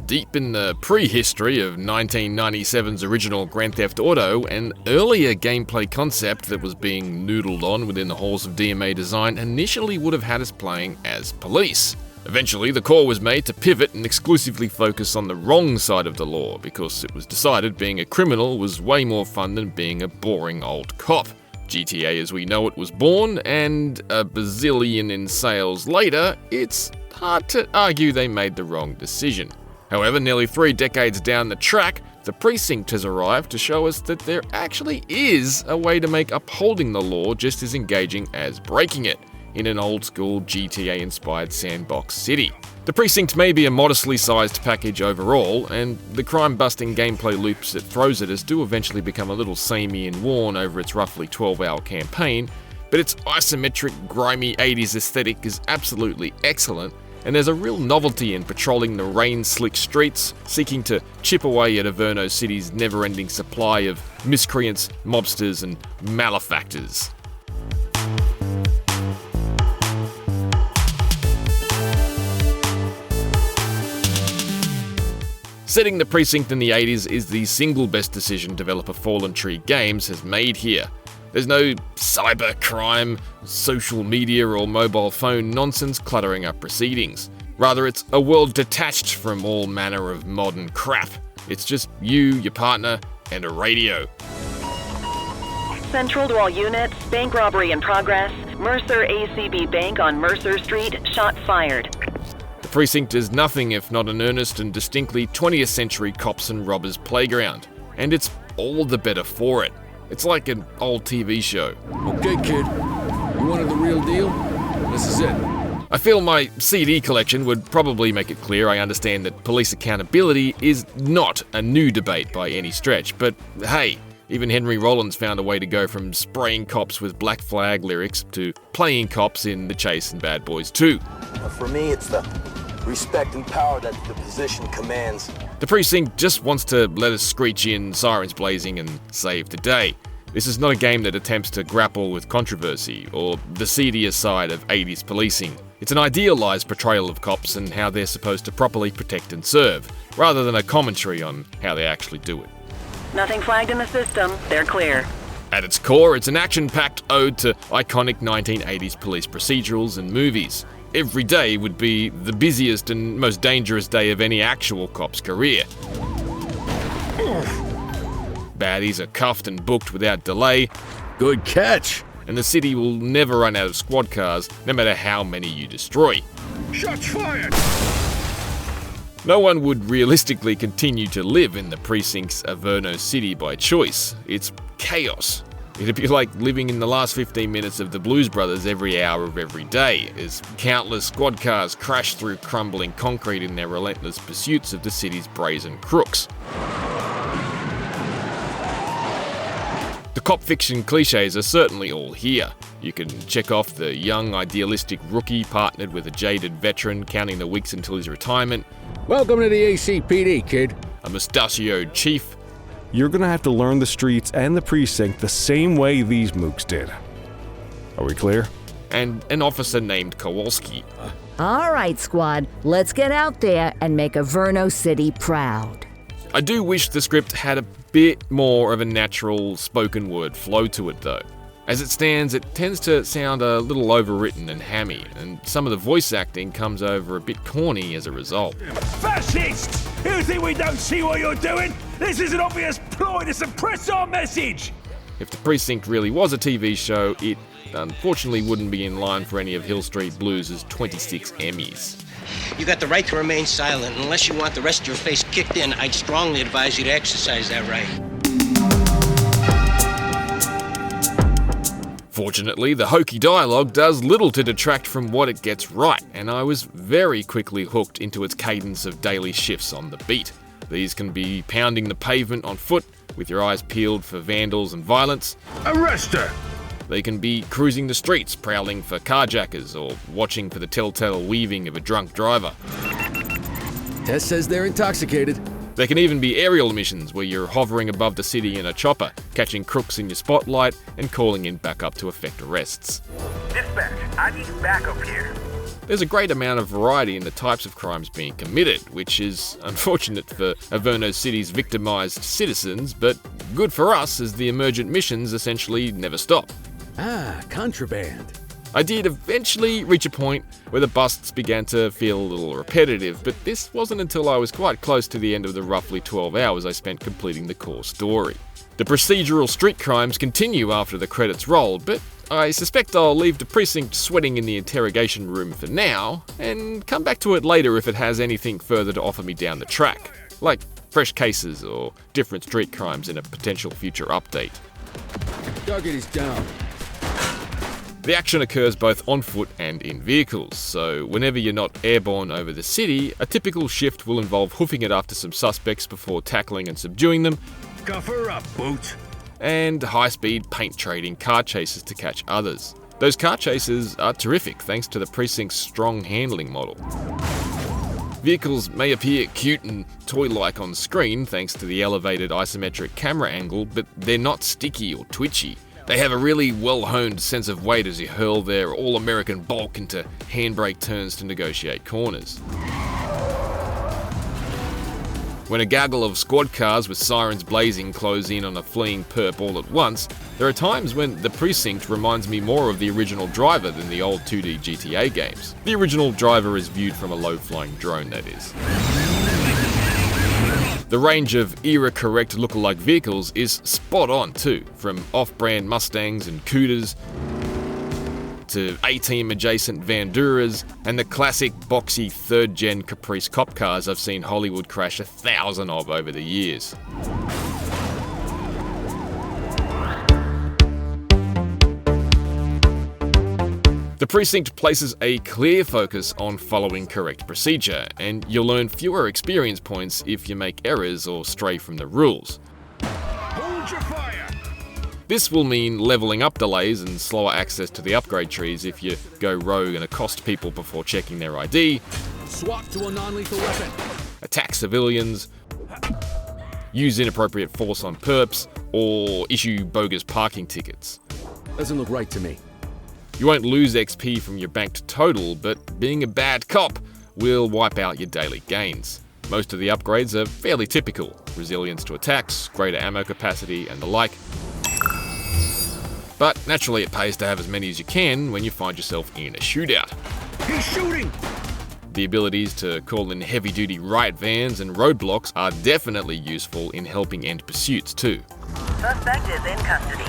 Deep in the prehistory of 1997's original Grand Theft Auto, an earlier gameplay concept that was being noodled on within the halls of DMA design initially would have had us playing as police. Eventually, the call was made to pivot and exclusively focus on the wrong side of the law, because it was decided being a criminal was way more fun than being a boring old cop. GTA as we know it was born, and a bazillion in sales later, it's hard to argue they made the wrong decision. However, nearly 3 decades down the track, the Precinct has arrived to show us that there actually is a way to make upholding the law just as engaging as breaking it, in an old-school GTA-inspired sandbox city. The Precinct may be a modestly sized package overall, and the crime-busting gameplay loops it throws at us do eventually become a little samey and worn over its roughly 12-hour campaign, but its isometric, grimy 80s aesthetic is absolutely excellent, and there's a real novelty in patrolling the rain-slick streets, seeking to chip away at Averno City's never-ending supply of miscreants, mobsters, and malefactors. Setting the Precinct in the 80s is the single best decision developer Fallen Tree Games has made here. There's no cyber crime, social media or mobile phone nonsense cluttering up proceedings. Rather, it's a world detached from all manner of modern crap. It's just you, your partner, and a radio. Central to all units, bank robbery in progress. Mercer ACB Bank on Mercer Street, shots fired. The Precinct is nothing if not an earnest and distinctly 20th century cops and robbers playground. And it's all the better for it. It's like an old TV show. Okay, kid. You wanted the real deal? This is it. I feel my CD collection would probably make it clear I understand that police accountability is not a new debate by any stretch, but hey, even Henry Rollins found a way to go from spraying cops with Black Flag lyrics to playing cops in The Chase and Bad Boys 2. For me, it's the respect and power that the position commands. The Precinct just wants to let us screech in, sirens blazing, and save the day. This is not a game that attempts to grapple with controversy or the seedier side of 80s policing. It's an idealised portrayal of cops and how they're supposed to properly protect and serve, rather than a commentary on how they actually do it. Nothing flagged in the system. They're clear. At its core, it's an action-packed ode to iconic 1980s police procedurals and movies. Every day would be the busiest and most dangerous day of any actual cop's career. Baddies are cuffed and booked without delay. Good catch. And the city will never run out of squad cars, no matter how many you destroy. Shots fired. No one would realistically continue to live in the Precinct's Averno City by choice. It's chaos. It'd be like living in the last 15 minutes of the Blues Brothers every hour of every day, as countless squad cars crash through crumbling concrete in their relentless pursuits of the city's brazen crooks. The cop fiction cliches are certainly all here. You can check off the young, idealistic rookie partnered with a jaded veteran counting the weeks until his retirement. Welcome to the ACPD, kid. A mustachioed chief. You're gonna have to learn the streets and the precinct the same way these mooks did. Are we clear? And an officer named Kowalski. All right, squad, let's get out there and make Averno City proud. I do wish the script had a bit more of a natural spoken word flow to it though. As it stands, it tends to sound a little overwritten and hammy, and some of the voice acting comes over a bit corny as a result. Fascists! You think we don't see what you're doing? This is an obvious ploy to suppress our message! If the Precinct really was a TV show, it unfortunately wouldn't be in line for any of Hill Street Blues' 26 Emmys. You got the right to remain silent. Unless you want the rest of your face kicked in, I'd strongly advise you to exercise that right. Fortunately, the hokey dialogue does little to detract from what it gets right, and I was very quickly hooked into its cadence of daily shifts on the beat. These can be pounding the pavement on foot, with your eyes peeled for vandals and violence. Arrest her! They can be cruising the streets, prowling for carjackers, or watching for the telltale weaving of a drunk driver. Tess says they're intoxicated. There can even be aerial missions where you're hovering above the city in a chopper, catching crooks in your spotlight and calling in backup to effect arrests. Dispatch, I need backup here. there's a great amount of variety in the types of crimes being committed, which is unfortunate for Averno City's victimized citizens, but good for us as the emergent missions essentially never stop. Ah, contraband. I did eventually reach a point where the busts began to feel a little repetitive, but this wasn't until I was quite close to the end of the roughly 12 hours I spent completing the core story. The procedural street crimes continue after the credits roll, but I suspect I'll leave the Precinct sweating in the interrogation room for now, and come back to it later if it has anything further to offer me down the track, like fresh cases or different street crimes in a potential future update. Target is down. The action occurs both on foot and in vehicles, so whenever you're not airborne over the city, a typical shift will involve hoofing it after some suspects before tackling and subduing them, Cuff her up, Boot. and high-speed paint trading car chases to catch others. Those car chases are terrific thanks to the Precinct's strong handling model. Vehicles may appear cute and toy-like on screen thanks to the elevated isometric camera angle, but they're not sticky or twitchy. They have a really well-honed sense of weight as you hurl their all-American bulk into handbrake turns to negotiate corners. When a gaggle of squad cars with sirens blazing close in on a fleeing perp all at once, there are times when the Precinct reminds me more of the original Driver than the old 2D GTA games. The original Driver is viewed from a low-flying drone, that is. The range of era-correct lookalike vehicles is spot on too, from off-brand Mustangs and Cooters to A-Team adjacent Vanduras and the classic boxy 3rd gen Caprice cop cars I've seen Hollywood crash 1,000 of over the years. The Precinct places a clear focus on following correct procedure, and you'll earn fewer experience points if you make errors or stray from the rules. Hold your fire. This will mean leveling up delays and slower access to the upgrade trees if you go rogue and accost people before checking their ID, Swap to a non-lethal weapon. attack civilians, use inappropriate force on perps, or issue bogus parking tickets. Doesn't look right to me. You won't lose XP from your banked total, but being a bad cop will wipe out your daily gains. Most of the upgrades are fairly typical: resilience to attacks, greater ammo capacity, and the like. But naturally it pays to have as many as you can when you find yourself in a shootout. He's shooting. The abilities to call in heavy-duty riot vans and roadblocks are definitely useful in helping end pursuits too. Suspect is in custody.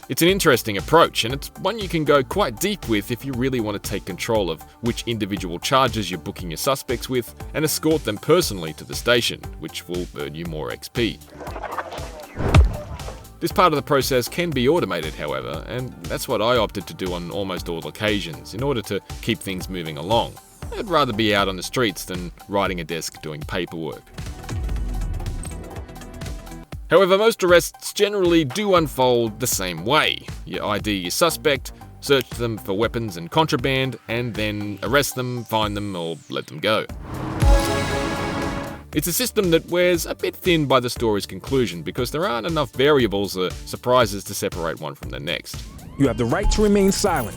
It's an interesting approach, and it's one you can go quite deep with if you really want to take control of which individual charges you're booking your suspects with and escort them personally to the station, which will earn you more XP. This part of the process can be automated, however, and that's what I opted to do on almost all occasions in order to keep things moving along. I'd rather be out on the streets than riding a desk doing paperwork. However, most arrests generally do unfold the same way. You ID your suspect, search them for weapons and contraband, and then arrest them, find them, or let them go. It's a system that wears a bit thin by the story's conclusion because there aren't enough variables or surprises to separate one from the next. You have the right to remain silent.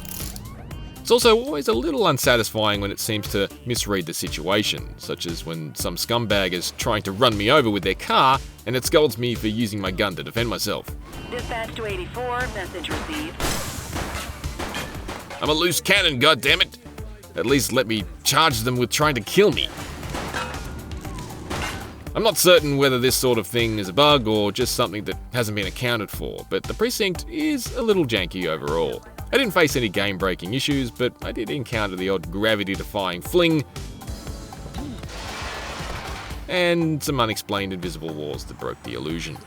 It's also always a little unsatisfying when it seems to misread the situation, such as when some scumbag is trying to run me over with their car and it scolds me for using my gun to defend myself. Dispatch to 84, message received. I'm a loose cannon, goddammit! At least let me charge them with trying to kill me. I'm not certain whether this sort of thing is a bug or just something that hasn't been accounted for, but the Precinct is a little janky overall. I didn't face any game-breaking issues, but I did encounter the odd gravity-defying fling and some unexplained invisible walls that broke the illusion.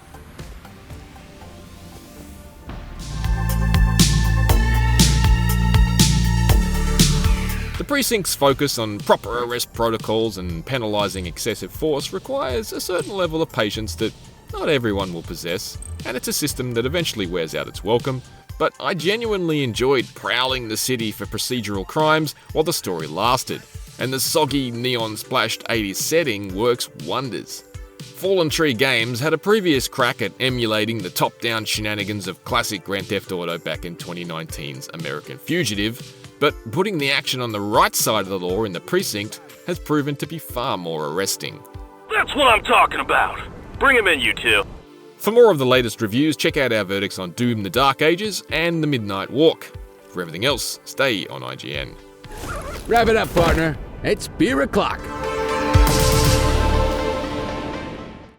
The Precinct's focus on proper arrest protocols and penalising excessive force requires a certain level of patience that not everyone will possess, and it's a system that eventually wears out its welcome, but I genuinely enjoyed prowling the city for procedural crimes while the story lasted, and the soggy neon-splashed 80s setting works wonders. Fallen Tree Games had a previous crack at emulating the top-down shenanigans of classic Grand Theft Auto back in 2019's American Fugitive, But putting the action on the right side of the law in the precinct has proven to be far more arresting. That's what I'm talking about. Bring him in, you two. For more of the latest reviews, check out our verdicts on Doom the Dark Ages and The Midnight Walk. For everything else, stay on IGN. Wrap it up, partner. It's beer o'clock.